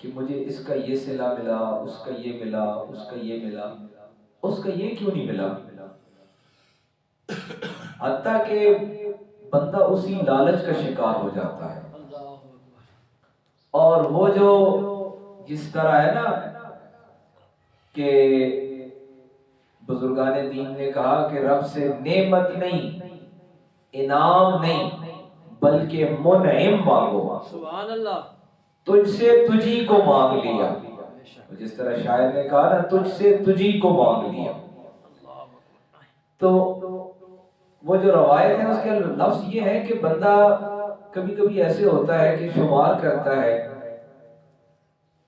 کہ مجھے اس کا یہ صلہ ملا، اس کا یہ ملا، اس کا یہ ملا، اس کا یہ کیوں نہیں ملا؟ حتیٰ کہ بندہ اسی لالچ کا شکار ہو جاتا ہے۔ اور وہ جو جس طرح ہے نا کہ بزرگان دین نے کہا کہ رب سے نعمت نہیں، انعام نہیں، بلکہ منعم مانگو، سبحان اللہ، تجھ سے تجھی کو مانگ لیا۔ جس طرح شاعر نے کہا نا تجھ سے تجھی کو مانگ لیا۔ تو وہ جو روایت ہے اس کے لفظ یہ ہے کہ بندہ کبھی کبھی ایسے ہوتا ہے کہ شمار کرتا ہے،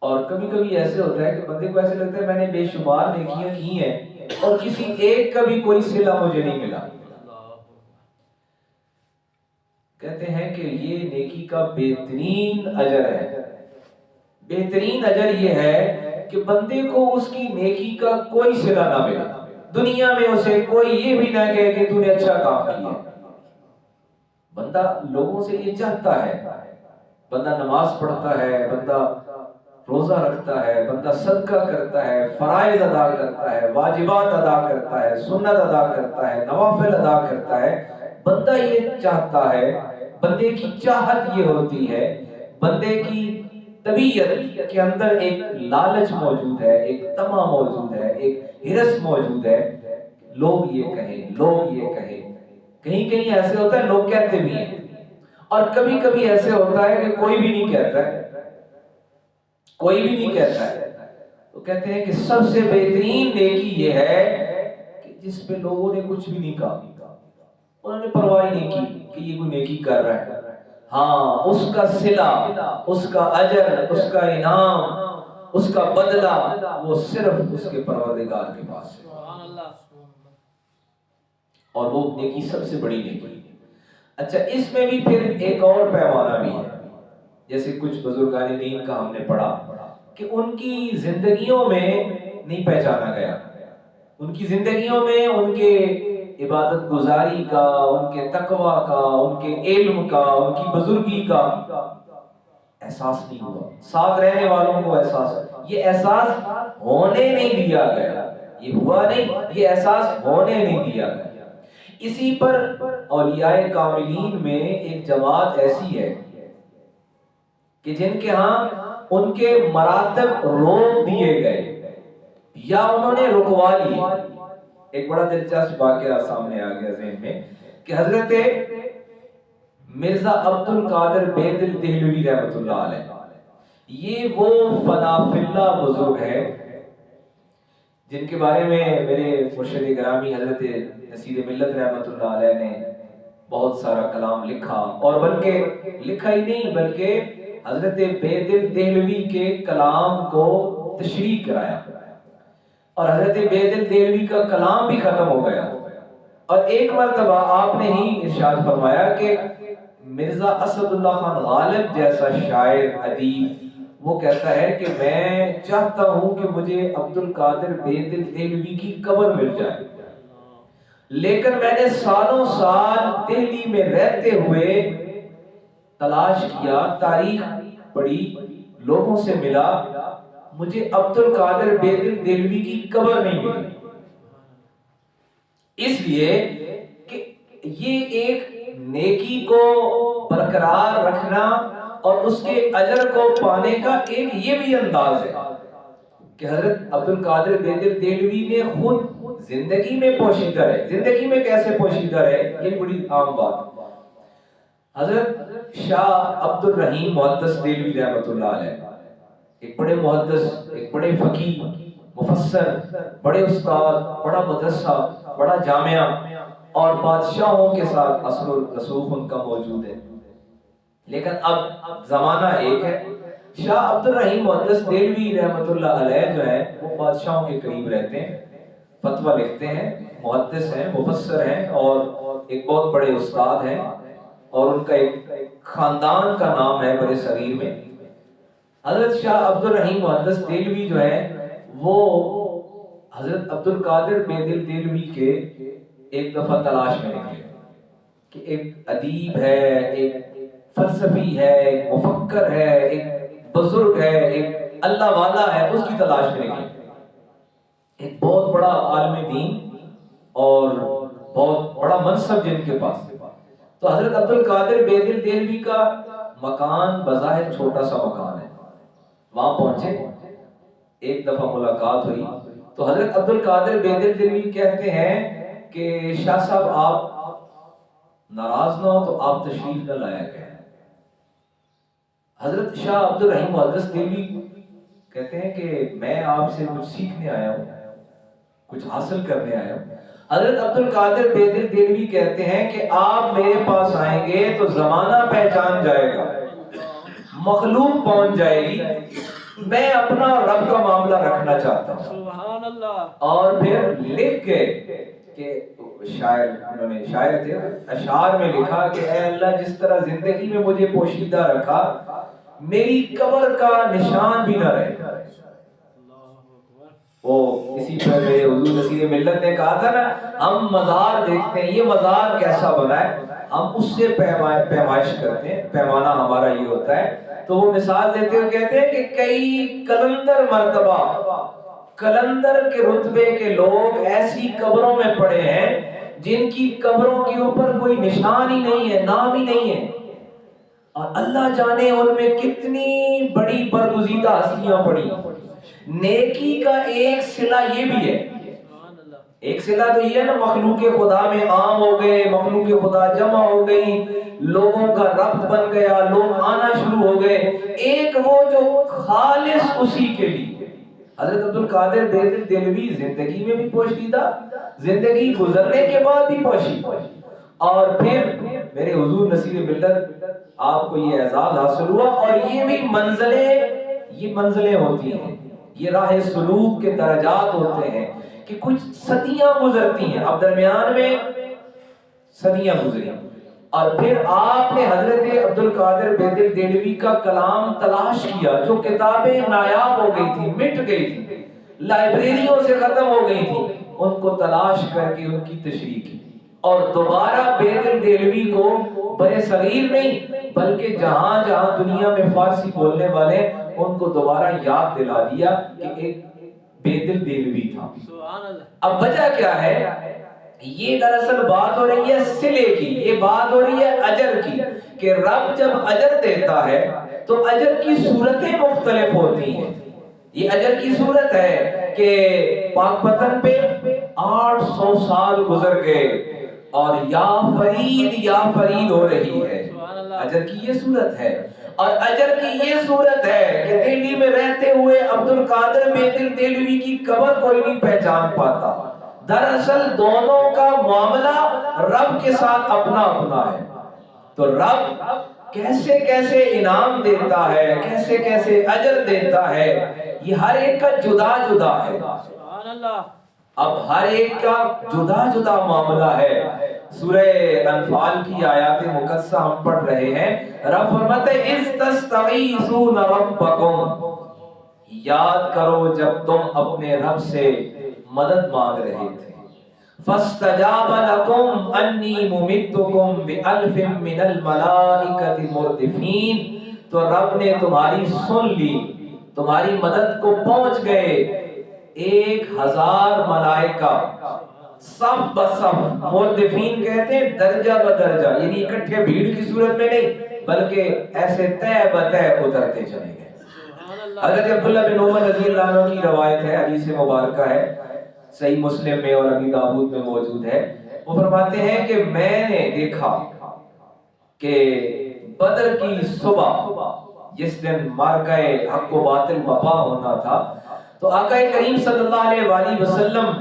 اور کبھی کبھی ایسے ہوتا ہے کہ بندے کو ایسے لگتا ہے میں نے بے شمار نیکیاں کی ہیں اور کسی ایک کا بھی کوئی صلہ مجھے نہیں ملا۔ کہتے ہیں کہ یہ نیکی کا بہترین اجر ہے۔ بہترین اجر یہ ہے کہ بندے کو اس کی نیکی کا کوئی صلہ نہ ملا، دنیا میں اسے کوئی یہ بھی نہ کہے کہ تو نے اچھا کام کیا۔ بندہ لوگوں سے یہ چاہتا ہے، بندہ نماز پڑھتا ہے، بندہ روزہ رکھتا ہے، بندہ صدقہ کرتا ہے، فرائض ادا کرتا ہے، واجبات ادا کرتا ہے، سنت ادا کرتا ہے، نوافل ادا کرتا ہے۔ بندہ یہ چاہتا ہے، بندے کی چاہت یہ ہوتی ہے، بندے کی طبیعت کے اندر ایک لالچ موجود ہے، ایک طمع موجود ہے، ایک ہرس موجود ہے، لوگ یہ کہیں، لوگ یہ کہیں۔ کہیں کہیں ایسے ہوتا ہے لوگ کہتے بھی ہیں، اور کبھی کبھی ایسے ہوتا ہے کہ کوئی بھی نہیں کہتا ہے، کوئی بھی نہیں کہتا ہے۔ تو کہتے ہیں کہ سب سے بہترین نیکی یہ ہے کہ جس پہ لوگوں نے کچھ بھی نہیں کہا، انہوں نے پرواہ نہیں کی کہ یہ کوئی نیکی کر رہا ہے، ہاں اس کا صلہ، اس کا اجر، اس کا انعام، اس کا بدلہ وہ صرف اس کے پروردگار کے پاس ہے، اور وہ نیکی سب سے بڑی نیکی۔ اچھا، اس میں بھی پھر ایک اور پیمانہ بھی ہے، جیسے کچھ بزرگان دین کا ہم نے پڑھا کہ ان کی زندگیوں میں نہیں پہچانا گیا، ان کی زندگیوں میں ان کے عبادت گزاری کا، ان کے تقوی کا، ان کے علم کا، ان کی بزرگی کا احساس نہیں ہوا۔ ساتھ رہنے والوں کو احساس، یہ احساس ہونے نہیں دیا گیا، یہ ہوا نہیں، یہ احساس ہونے نہیں دیا گیا۔ اسی پر اولیاء کاملین میں ایک جماعت ایسی ہے کہ جن کے ہاں ان کے مراتب روک دیے گئے یا انہوں نے رکوا لیے۔ ایک بڑا دلچسپ واقعہ سامنے آ گیا ذہن میں کہ حضرت مرزا عبد القادر بیدل دہلوی رحمۃ اللہ علیہ، یہ وہ فنا فی اللہ بزرگ ہے جن کے بارے میں میرے مرشد گرامی حضرت نصیر ملت رحمۃ اللہ علیہ نے بہت سارا کلام لکھا، اور بلکہ لکھا ہی نہیں بلکہ حضرت بیدل دہلوی کے کلام کو تشریح کرایا، اور حضرت بیدل دہلوی کا کلام بھی ختم ہو گیا۔ اور ایک مرتبہ آپ نے ہی ارشاد فرمایا کہ مرزا اسد اللہ خان غالب جیسا شاعر ادیب وہ کہتا ہے کہ میں چاہتا ہوں کہ مجھے عبد القادر بیدل دہلوی کی قبر مل جائے، لیکن میں نے سالوں سال دہلی میں رہتے ہوئے تلاش کیا، تاریخ پڑھی، لوگوں سے ملا، مجھے عبد القادر بیدل دہلوی کی قبر نہیں ملی۔ اس لیے کہ یہ ایک نیکی کو برقرار رکھنا اور اس کے اجر کو پانے کا ایک یہ بھی انداز ہے کہ حضرت عبد القادر بیدل دہلوی نے خود زندگی میں پوشیدہ رہے۔ زندگی میں کیسے پوشیدہ رہے؟ یہ بڑی عام بات۔ حضرت شاہ عبد الرحیم محدث دہلوی رحمۃ اللہ علیہ، ایک بڑے محدث، ایک بڑے فقیہ، مفسر، بڑے استاد، بڑا مدرسہ، بڑا جامعہ، اور بادشاہوں کے ساتھ اثر و رسوخ ان کا موجود ہے۔ لیکن اب زمانہ ایک ہے۔ شاہ عبد الرحیم محدث دہلوی رحمۃ اللہ علیہ جو ہے وہ بادشاہوں کے قریب رہتے ہیں، فتویٰ لکھتے ہیں، محدث ہیں، مفسر ہیں، اور ایک بہت بڑے استاد ہیں، اور ان کا ایک خاندان کا نام ہے برے صغیر میں۔ حضرت شاہ عبد الرحیم محدث دہلوی جو ہے وہ حضرت عبد القادر بیدل دہلوی کے ایک دفعہ تلاش میں نکلے کہ ایک ادیب ہے، ایک فلسفی ہے، ایک مفکر ہے، ایک بزرگ ہے، ایک اللہ والا ہے اس کی تلاش میں نکلے. ایک بہت بڑا عالم دین اور بہت بڑا منصب جن کے پاس. تو حضرت عبد القادر بیدل دہلوی کا مکان بظاہر چھوٹا سا مکان ہے. وہاں پہنچے, ایک دفعہ ملاقات ہوئی تو حضرت عبد القادر بیدل دہلوی کہتے ہیں کہ شاہ صاحب آپ ناراض نہ ہو تو آپ تشریف نہ لایا گئے. حضرت شاہ عبد الرحیم محدث دہلوی کہتے ہیں کہ میں آپ سے کچھ سیکھنے آیا ہوں, کچھ حاصل کرنے آیا ہوں. حضرت عبد القادر بیدل دہلوی کہتے ہیں کہ آپ میرے پاس آئیں گے تو زمانہ پہچان جائے گا, مخلوق پہنچ جائے گی, میں اپنا رب کا معاملہ رکھنا چاہتا ہوں. سبحان اللہ. اور پھر لکھ کے کہ شاعر, انہوں نے شاعر تھے, اشعار میں لکھا کہ اے اللہ جس طرح زندگی میں مجھے پوشیدہ رکھا میری قبر کا نشان بھی نہ رہے. وہ اسی پر میرے حضور نصیر ملت نے کہا تھا نا, ہم مزار دیکھتے ہیں یہ مزار کیسا بنا ہے, ہم اس سے پیمائش کرتے ہیں, پیمانہ ہمارا یہ ہوتا ہے. تو وہ مثال دیتے ہوئے کہتے ہیں کہ کئی کلندر مرتبہ, کلندر کے رتبے کے لوگ ایسی قبروں میں پڑے ہیں جن کی قبروں کے اوپر کوئی نشان ہی نہیں ہے, نام ہی نہیں ہے, اور اللہ جانے ان میں کتنی بڑی برگزیدہ ہستیاں پڑی. نیکی کا ایک صلہ یہ بھی ہے, ایک صلہ تو یہ ہے نا مخلوق خدا میں عام ہو گئے, مخلوق خدا جمع ہو گئی, لوگوں کا ربط بن گیا, لوگ آنا شروع ہو گئے. ایک وہ جو خالص اسی کے لیے. حضرت عبد القادر بیدل دہلوی زندگی میں بھی پوشیدہ, زندگی گزرنے کے بعد بھی پوشیدہ, اور پھر میرے حضور نصیر ملت آپ کو یہ اعزاز حاصل ہوا. اور یہ بھی منزلیں ہوتی ہیں, یہ راہ سلوک کے درجات ہوتے ہیں کہ کچھ صدیاں گزرتی ہیں, اب درمیان میں صدیاں گزری, اور پھر آپ نے حضرت عبد القادر بیدل دہلوی کا کلام تلاش کیا جو کتابیں نایاب ہو گئی تھی, مٹ گئی تھی, لائبریریوں سے ختم ہو گئی تھی, ان کو تلاش کر کے ان کی تشریح کی, اور دوبارہ بیدل دہلوی کو برے صغیر نہیں بلکہ جہاں جہاں دنیا میں فارسی بولنے والے ان کو دوبارہ یاد دلا دیا کہ ایک بیدل دہلوی تھا. اب وجہ کیا ہے, یہ دراصل بات ہو رہی ہے صلے کی, یہ بات ہو رہی ہے اجر کی, کہ رب جب اجر دیتا ہے تو اجر کی صورتیں مختلف ہوتی ہیں. یہ اجر کی صورت ہے کہ پاک پتن پہ 800 سال گزر گئے اور یا فرید ہو رہی ہے, اجر کی یہ صورت ہے. اور اجر کی یہ صورت ہے کہ دہلی میں رہتے ہوئے عبد القادر بیدل دہلوی کی قبر کوئی نہیں پہچان پاتا. دراصل دونوں کا معاملہ رب کے ساتھ اپنا اپنا ہے. تو رب کیسے کیسے انعام دیتا ہے, کیسے کیسے اجر دیتا ہے, یہ ہر ایک کا جدا جدا ہے. اب ہر ایک کا جدا جدا معاملہ ہے. سورہ انفال کی آیات مقدسہ ہم پڑھ رہے ہیں. رب فرماتے ہیں اذ تستغیثون ربکم, یاد کرو جب تم اپنے رب سے مدد مانگ رہے تھے. فاستجاب لکم انی ممدکم بألف من الملائکۃ مردفین, تو رب نے تمہاری سن لی, تمہاری مدد کو پہنچ گئے 1000 ملائکہ صف بصف. مردفین کہتے ہیں درجہ بدرجہ, یعنی اکٹھے بھیڑ کی صورت میں نہیں بلکہ ایسے تہ بتہ اترتے چلے گئے. حضرت عبداللہ بن عمر رضی اللہ عنہ کی روایت ہے, حدیث مبارکہ ہے, صحیح مسلم میں اور ابی داؤد میں موجود ہے. وہ فرماتے ہیں کہ میں نے دیکھا کہ بدر کی صبح جس دن مارکہ حق و باطل وبا ہونا تھا, تو آقا کریم صلی اللہ علیہ وآلہ وسلم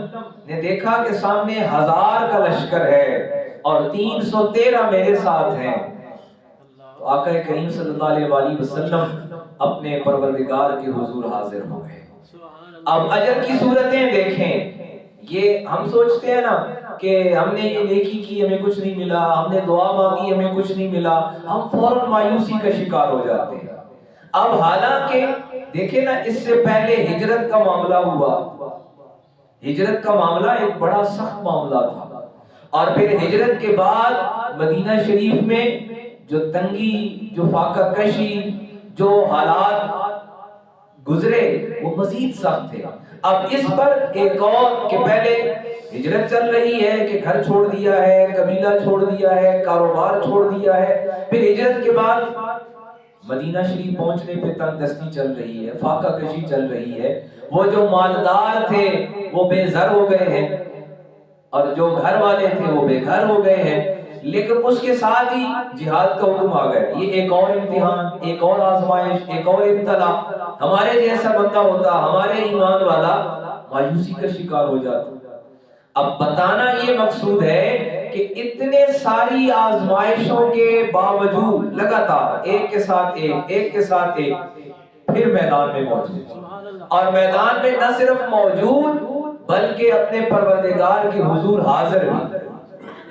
نے دیکھا کہ سامنے 1000 کا لشکر ہے اور 313 میرے ساتھ ہیں. تو آقا کریم صلی اللہ علیہ وآلہ وسلم اپنے پروردگار کے حضور حاضر ہو گئے. اب اجر کی صورتیں دیکھیں. یہ ہم سوچتے ہیں نا کہ ہم نے یہ نیکی کی ہمیں کچھ نہیں ملا, ہم نے دعا مانگی ہمیں کچھ نہیں ملا, ہم فوراً مایوسی کا شکار ہو جاتے ہیں. اب حالانکہ دیکھیں نا, اس سے پہلے ہجرت کا معاملہ ہوا. ہجرت کا معاملہ ایک بڑا سخت معاملہ تھا, اور پھر ہجرت کے بعد مدینہ شریف میں جو تنگی, جو فاقہ کشی, جو حالات گزرے وہ مزید سخت تھے. اب اس پر ایک اور کہ پہلے ہجرت چل رہی ہے کہ گھر چھوڑ دیا ہے, قبیلہ چھوڑ دیا ہے, کاروبار چھوڑ دیا ہے, پھر ہجرت کے بعد مدینہ شریف پہنچنے پہ تنگ دستی چل رہی ہے, فاقہ کشی چل رہی ہے. وہ جو مالدار تھے وہ بے زر ہو گئے ہیں اور جو گھر والے تھے وہ بے گھر ہو گئے ہیں. لیکن اس کے ساتھ ہی جہاد کا حکم آ گیا. یہ ایک اور امتحان, ایک اور آزمائش, ایک اور ابتلا. ہمارے جیسا بندہ ہوتا, ہمارے ایمان والا, مایوسی کا شکار ہو جاتا. اب بتانا یہ مقصود ہے کہ اتنے ساری آزمائشوں کے باوجود لگاتار ایک کے ساتھ ایک کے ساتھ ایک پھر میدان میں موجود, اور میدان میں نہ صرف موجود بلکہ اپنے پروردگار کے حضور حاضر بھی.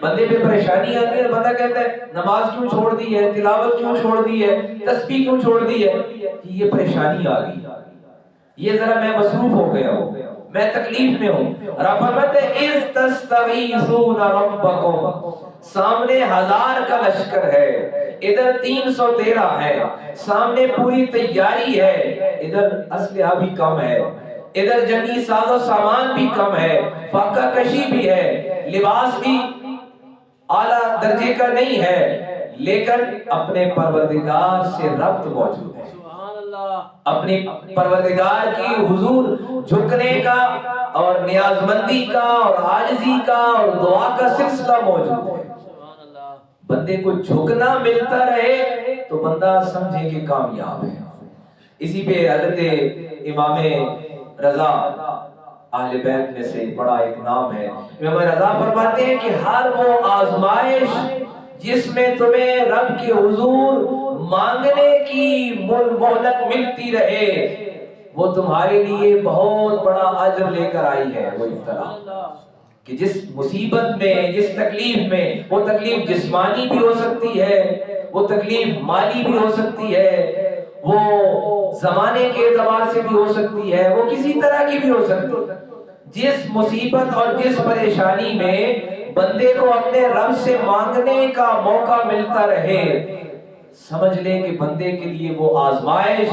بندے پہ پریشانی آتی ہے, بندہ کہتا ہے نماز کیوں چھوڑ دی ہے, تلاوت کیوں چھوڑ دی ہے, تسبیح کیوں چھوڑ دی ہے, یہ پریشانی آ گئی, یہ ذرا میں مصروف ہو گیا ہوں, میں تکلیف میں ہوں. رب فرماتے ہیں اذ تستغیثون ربکم, سامنے 1000 کا لشکر ہے, ادھر 313 ہے, سامنے پوری تیاری ہے, ادھر اسلحہ بھی کم ہے, ادھر جنگی ساز و سامان بھی کم ہے, فاقہ کشی بھی ہے, لباس بھی اعلیٰ درجے کا نہیں ہے, لیکن اپنے پروردگار سے ربط موجود ہے. اپنی پروردگار کی حضور جھکنے کا اور نیازمندی کا اور عاجزی کا اور دعا کا سلسلہ موجود ہے. بندے کو جھکنا ملتا رہے تو بندہ سمجھے کہ کامیاب ہے. اسی پہ حضرت امام رضا اہل بیت میں سے بڑا ایک نام ہے, امام رضا فرماتے ہیں کہ ہر وہ آزمائش جس میں تمہیں رب کے حضور مانگنے کی مہلت ملتی رہے وہ تمہارے لیے بہت بڑا اجر لے کر آئی ہے. وہ ابتلا کہ جس مصیبت میں, جس تکلیف میں, وہ تکلیف جسمانی بھی ہو سکتی ہے, وہ تکلیف مالی بھی ہو سکتی ہے, وہ زمانے کے اعتبار سے بھی ہو سکتی ہے, وہ کسی طرح کی بھی ہو سکتی ہے. جس مصیبت اور جس پریشانی میں بندے کو اپنے رب سے مانگنے کا موقع ملتا رہے, سمجھ لیں کہ بندے کے لیے وہ آزمائش,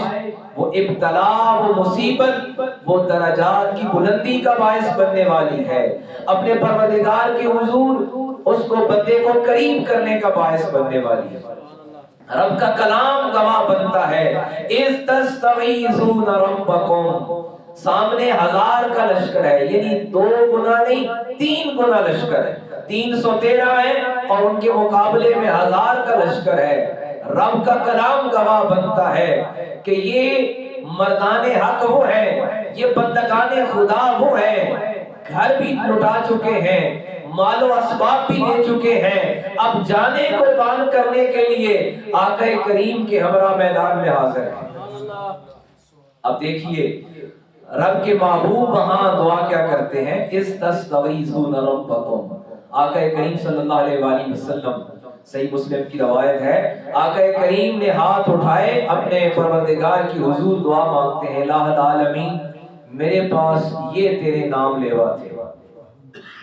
وہ ابتلا, وہ مصیبت, وہ درجات کی بلندی کا باعث بننے والی ہے. اپنے پروردگار کے حضور اس کو بندے کو قریب کرنے کا باعث بننے والی ہے. رب کا کلام گواہ بنتا ہے اذ تستغیثون ربکم, سامنے 1000 کا لشکر ہے, یعنی 2 گنا نہیں 3 گنا لشکر ہے. 313 ہے اور ان کے مقابلے میں 1000 کا لشکر ہے. رب کا کلام گواہ بنتا ہے کہ یہ مردان حق وہ ہیں, یہ بندگان خدا وہ ہیں, گھر بھی لٹا چکے ہیں, مال و اسباب بھی دے چکے ہیں, اب جانے قربان کرنے کے لیے آقا کریم کے ہمراہ میدان میں حاضر ہیں. اب دیکھیے رب کے محبوب وہاں دعا کیا کرتے ہیں, اذ تستغیثون ربکم. آقا کریم صلی اللہ علیہ وآلہ وسلم, صحیح مسلم کی روایت ہے, آقا کریم نے ہاتھ اٹھائے اپنے پروردگار کی حضور دعا مانگتے ہیں, الہ العالمین میرے پاس یہ تیرے نام لیوا تھے,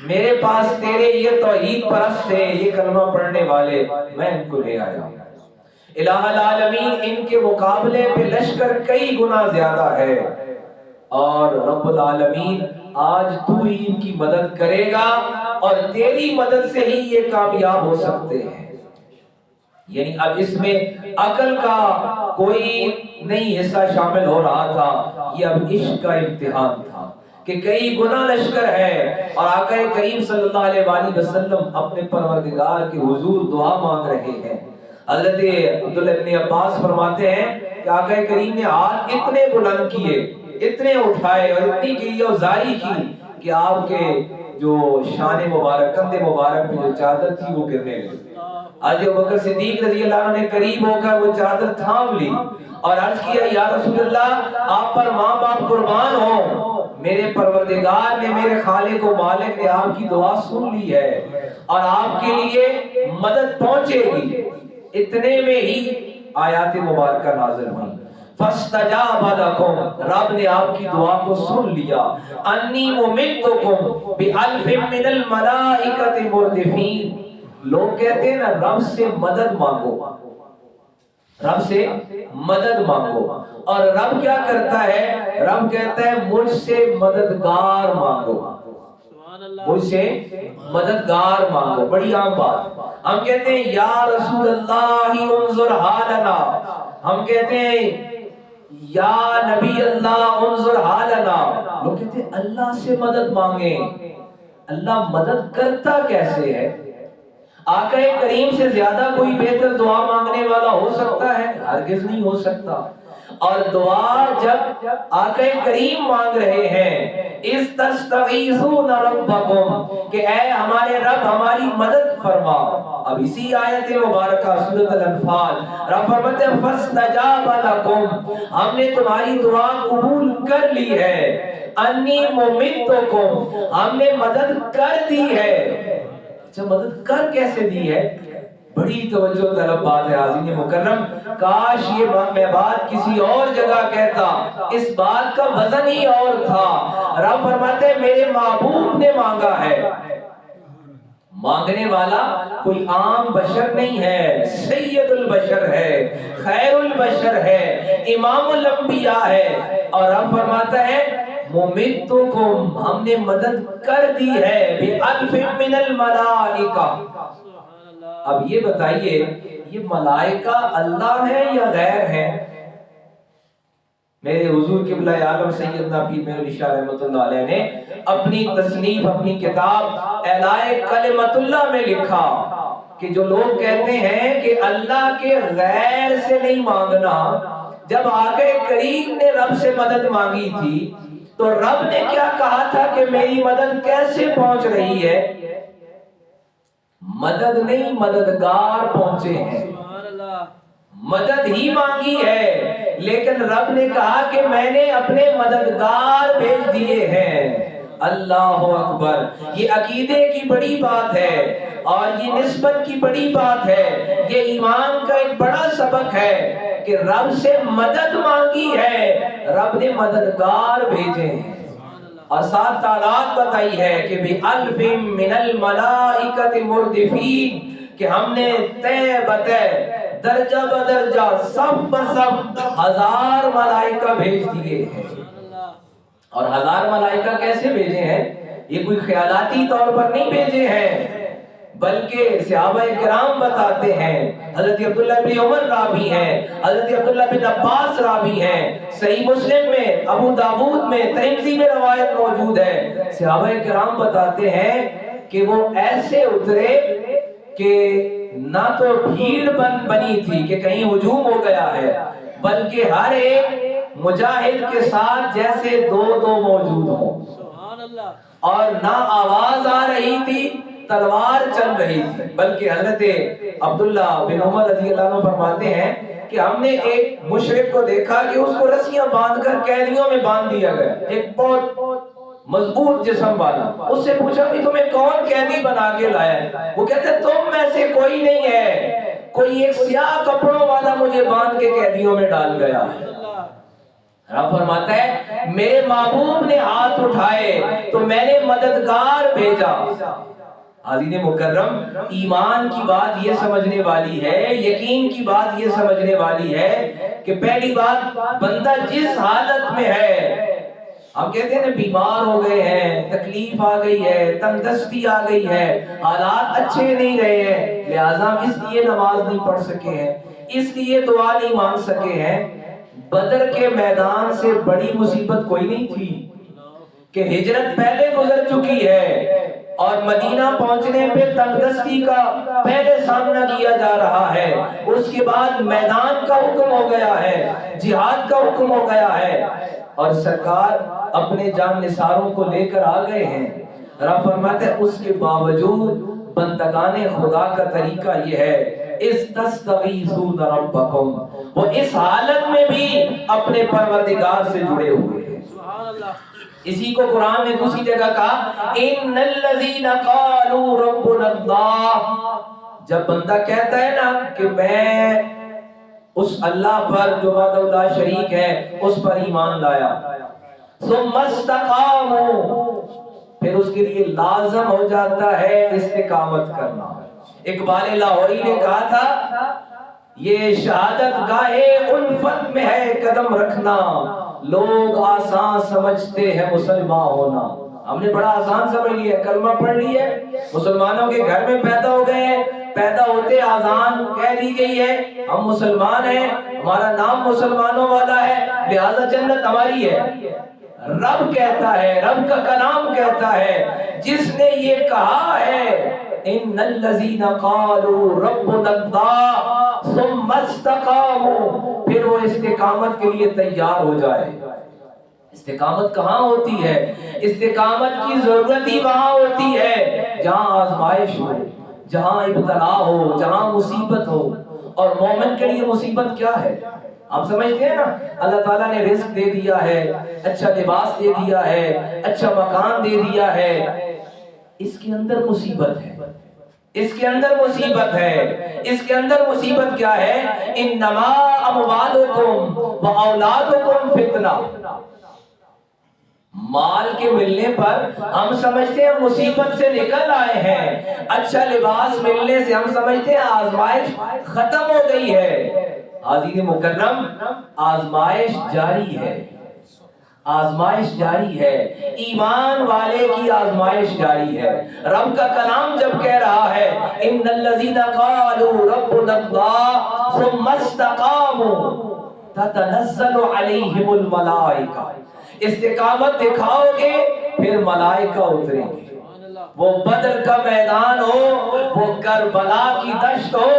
میرے پاس تیرے یہ توحید پرست تھے, یہ کلمہ پڑھنے والے, میں ان کو لے آیا. الہ العالمین ان کے مقابلے پہ لشکر کئی گنا زیادہ ہے, اور رب العالمین آج تو ہی ان کی مدد کرے گا اور تیری مدد سے ہی یہ کامیاب ہو سکتے ہیں. یعنی اب اس میں عقل کا کوئی نہیں حصہ شامل ہو رہا تھا, یہ اب عشق کا امتحان تھا کہ کئی گنا لشکر ہے اور آقا کریم صلی اللہ علیہ وآلہ وسلم اپنے پروردگار کے حضور دعا مانگ رہے ہیں. حضرت عبداللہ ابن عباس فرماتے ہیں کہ آقا کریم نے ہاتھ اتنے بلند کیے, اتنے اٹھائے اور اتنی گریہوزاری کی کہ آپ کے جو شان مبارک, کندھے مبارک پہ جو چادر تھی وہ گرنے لگی. حضرت ابوبکر صدیق رضی اللہ عنہ نے قریب ہو کر وہ چادر تھام لی اور عرض کیا یا رسول اللہ آپ پر ماں باپ قربان ہوں, میرے پروردگار نے, میرے خالق و مالک نے آپ کی دعا سن لی ہے اور آپ کے لیے مدد پہنچے گی. اتنے میں ہی آیات مبارکہ نازل ہوئی, فاستجاب لکم, رب نے آپ کی دعا کو سن لیا, انی ممدکم بألف من الملائکۃ مردفین. لوگ کہتے ہیں نا رب سے مدد مانگو, رب سے مدد مانگو. اور رب کیا کرتا ہے؟ رب کہتا ہے مجھ سے مددگار مانگو، مجھ سے مددگار مانگو. بڑی عام بات. ہم کہتے ہیں یا رسول اللہ انظر حالنا، ہم کہتے ہیں یا نبی اللہ انظر حالنا. لوگ کہتے ہیں اللہ سے مدد مانگیں. اللہ مدد کرتا کیسے ہے؟ آقا کریم سے زیادہ کوئی بہتر دعا مانگنے والا ہو سکتا ہے؟ ہرگز نہیں ہو سکتا. اور دعا جب آقا کریم مانگ رہے ہیں استستغیثون ربکم کہ اے ہمارے رب ہماری مدد فرما. اب اسی آیت مبارکہ سورۃ الانفال رب فرماتے ہیں فاستجاب لکم، ہم نے تمہاری دعا قبول کر لی ہے. انی ممدکم، ہم نے مدد کر دی ہے. اچھا مدد کر کیسے دی ہے؟ بڑی توجہ طلب بات ہے حاضرین مکرم. کاش یہ میں بات کسی اور جگہ کہتا، اس بات کا وزن ہی اور تھا. رب فرماتے ہیں میرے محبوب نے مانگا ہے. مانگنے والا کوئی عام بشر نہیں ہے، سید البشر ہے، خیر البشر ہے، امام الانبیاء ہے. اور رب فرماتا ہے ممدکم، ہم نے مدد کر دی ہے بِأَلْفٍ مِّنَ الْمَلَائِکَةِ. اب یہ بتائیے یہ ملائکہ اللہ ہے یا غیر ہے؟ میرے حضور قبلہ عالم سیدنا پیر مہر علی شاہ رحمۃ اللہ علیہ نے اپنی تصنیف، اپنی کتاب اعلائے کلمت اللہ میں لکھا کہ جو لوگ کہتے ہیں کہ اللہ کے غیر سے نہیں مانگنا، جب آقا کریم نے رب سے مدد مانگی تھی تو رب نے کیا کہا تھا کہ میری مدد کیسے پہنچ رہی ہے؟ مدد نہیں مددگار پہنچے ہیں. مدد ہی مانگی ہے لیکن رب نے کہا کہ میں نے اپنے مددگار بھیج دیے ہیں. اللہ اکبر. یہ عقیدے کی بڑی بات ہے اور یہ نسبت کی بڑی بات ہے. یہ ایمان کا ایک بڑا سبق ہے کہ رب سے مدد مانگی ہے، رب نے مددگار بھیجے ہیں. اور ساتھ تعداد بتائی ہے کہ بِأَلْفٍ مِّنَ الْمَلَائِكَةِ مُرْدِفِينَ کہ ہم نے تے بتے درجہ بدرجہ صف بصف 1000 ملائکہ بھیج دیے ہیں. اور 1000 ملائکہ کیسے بھیجے ہیں؟ یہ کوئی خیالاتی طور پر نہیں بھیجے ہیں بلکہ صحابہ کرام بتاتے ہیں. حضرت عبداللہ بن عمر راوی ہیں، حضرت عبداللہ بن عباس راوی ہیں. صحیح مسلم میں، ابو داؤد میں، ترمذی میں روایت موجود ہے. صحابہ کرام بتاتے ہیں کہ وہ ایسے اترے کہ نہ تو بھیڑ بنی تھی کہ کہیں ہجوم ہو گیا ہے، بلکہ ہر ایک مجاہد کے ساتھ جیسے دو موجود ہوں. اور نہ آواز آ رہی تھی تلوار چل رہی تھی، بلکہ حضرت عبداللہ بن عمر رضی اللہ عنہ فرماتے ہیں کہ ہم نے ایک مشرک کو دیکھا کہ اس کو رسیاں باندھ کر قیدیوں میں باندھ دیا گیا، ایک بہت مضبوط جسم والا. اس سے پوچھا کہ تمہیں کون قیدی بنا کے لایا ہے؟ وہ کہتے ہیں تم میں سے کوئی نہیں ہے، کوئی ایک سیاہ کپڑوں والا مجھے باندھ کے قیدیوں میں ڈال گیا ہے. رب فرماتا ہے میرے محبوب نے ہاتھ اٹھائے تو میں نے مددگار بھیجا. حاضرین مکرم، ایمان کی بات یہ سمجھنے والی ہے، یقین کی بات یہ سمجھنے والی ہے کہ پہلی بات بندہ جس حالت میں ہے، ہم کہتے ہیں بیمار ہو گئے ہیں، تکلیف آ گئی ہے، تنگ دستی آ گئی ہے، حالات اچھے نہیں رہے ہیں، لہٰذا ہم اس لیے نماز نہیں پڑھ سکے ہیں، اس لیے دعا نہیں مانگ سکے ہیں. بدر کے میدان سے بڑی مصیبت کوئی نہیں تھی کہ ہجرت پہلے گزر چکی ہے اور مدینہ پہنچنے پہ تنگ دستی کا پہلے سامنا کیا جا رہا ہے. اس کے بعد میدان کا حکم ہو گیا ہے، جہاد کا حکم ہو گیا ہے اور سرکار اپنے جان نثاروں کو لے کر آ گئے ہیں. رب فرماتے ہیں اس کے باوجود بندگان خدا کا طریقہ یہ ہے استستغیثون ربکم، وہ اس حالت میں بھی اپنے پروردگار سے جڑے ہوئے ہیں. اسی کو قرآن نے دوسری جگہ کہا ان الذین قالوا ربنا اللہ. جب بندہ کہتا ہے نا کہ میں اس اللہ پر جو وحدہ لا شریک ہے اس پر ایمان لایا، ثم استقاموا، پھر اس کے لیے لازم ہو جاتا ہے استقامت کرنا. اقبال لاہوری نے کہا تھا یہ شہادت گاہے الفت میں ہے قدم رکھنا، لوگ آسان سمجھتے ہیں مسلمان ہونا۔ ہم نے بڑا آسان سمجھ لیا، کلمہ پڑھ لی ہے، مسلمانوں کے گھر میں پیدا ہو گئے ہیں، پیدا ہوتے آذان کہہ دی گئی ہے، ہم مسلمان ہیں، ہمارا نام مسلمانوں والا ہے، لہذا جنت ہماری ہے۔ رب کہتا ہے، رب کا کلام کہتا ہے، جس نے یہ کہا ہے ان الذین قالوا ربنا اللہ ثم استقاموا، پھر وہ استقامت کے لیے تیار ہو جائے۔ استقامت کہاں ہوتی ہے؟ استقامت کی ضرورت ہی وہاں ہوتی ہے جہاں آزمائش ہو، جہاں ابتلا ہو، جہاں مصیبت ہو۔ اور مومن کے لیے مصیبت کیا ہے؟ آپ سمجھتے ہیں نا، اللہ تعالیٰ نے رزق دے دیا ہے، اچھا لباس دے دیا ہے، اچھا مکان دے دیا ہے، اس کے اندر مصیبت ہے، اس کے اندر مصیبت ہے۔ اس کے اندر مصیبت کیا ہے؟ انما اموالکم و اولادکم فتنہ۔ مال کے ملنے پر ہم سمجھتے ہیں مصیبت سے نکل آئے ہیں، اچھا لباس ملنے سے ہم سمجھتے ہیں آزمائش ختم ہو گئی ہے۔ حاضرین مکرم، آزمائش جاری ہے، آزمائش جاری ہے، ایمان والے کی آزمائش جاری ہے۔ رب کا کلام جب کہہ رہا ہے ان الذین قالوا ربنا اللہ ثم استقاموا تتنزل علیہم الملائکہ، استقامت دکھاؤ گے پھر ملائکہ اتریں گے۔ وہ بدر کا میدان ہو، وہ کربلا کی دشت ہو،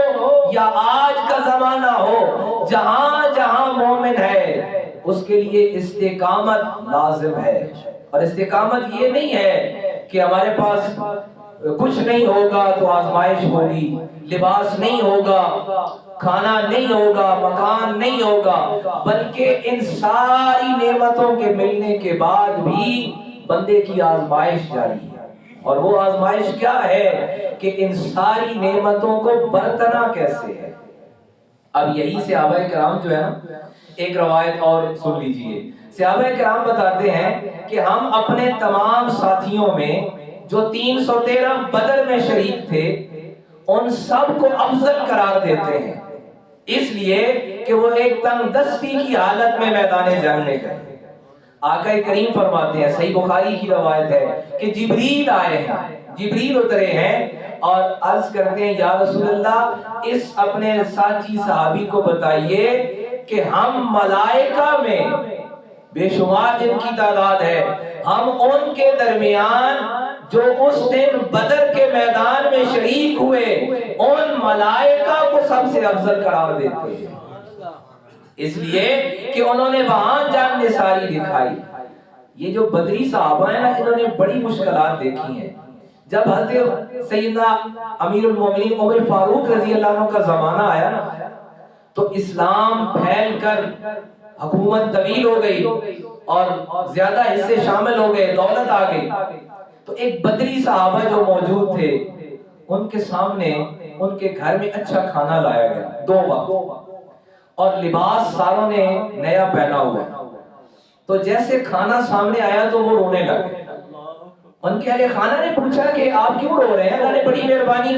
یا آج کا زمانہ ہو، جہاں جہاں مومن ہے اس کے لیے استقامت لازم ہے۔ اور استقامت یہ نہیں ہے کہ ہمارے پاس کچھ نہیں ہوگا تو آزمائش ہوگی، لباس نہیں ہوگا، کھانا نہیں ہوگا، مکان نہیں ہوگا، بلکہ ان ساری نعمتوں کے ملنے کے بعد بھی بندے کی آزمائش جاری ہے۔ اور وہ آزمائش کیا ہے کہ ان ساری نعمتوں کو برتنا کیسے ہے۔ اب یہی صحابہ کرام جو ہے نا، ایک روایت اور سن لیجئے، صحابہ کرام بتاتے ہیں کہ ہم اپنے تمام ساتھیوں میں جو 313 بدر میں شریک تھے ان سب کو افضل قرار دیتے ہیں، اس لیے کہ وہ ایک تنگ دستی کی حالت میں میدان جنگ میں گئے۔ آقا کریم فرماتے ہیں، صحیح بخاری کی روایت ہے کہ جبریل آئے ہیں، جبریل اترے ہیں اور عرض کرتے ہیں یا رسول اللہ اس اپنے ساتھی صحابی کو بتائیے کہ ہم ملائکہ میں بے شمار جن کی تعداد ہے، ہم ان کے درمیان جو اس دن بدر کے میدان میں شریک ہوئے ان ملائکہ کو سب سے افضل قرار دیتے ہیں، اس لیے کہ انہوں نے وہاں جان نثاری دکھائی۔ یہ جو بدری صحابہ ہیں نا، انہوں نے بڑی مشکلات دیکھی ہیں۔ جب حضرت سیدنا امیر المومنین عمر فاروق رضی اللہ عنہ کا زمانہ آیا نا، تو اسلام پھیل کر حکومت طویل ہو گئی اور زیادہ حصے شامل ہو گئے، دولت آ گئی، تو ایک بدری صحابہ جو موجود تھے ان کے سامنے ان کے گھر میں اچھا کھانا لایا گیا 2 وقت، اور لباس ساروں نے نیا پہنا ہوا، تو جیسے کھانا سامنے آیا تو وہ رونے لگے۔ ان کے اہل خانہ نے پوچھا کہ آپ کیوں رو رہے ہیں؟ اللہ نے بڑی مہربانی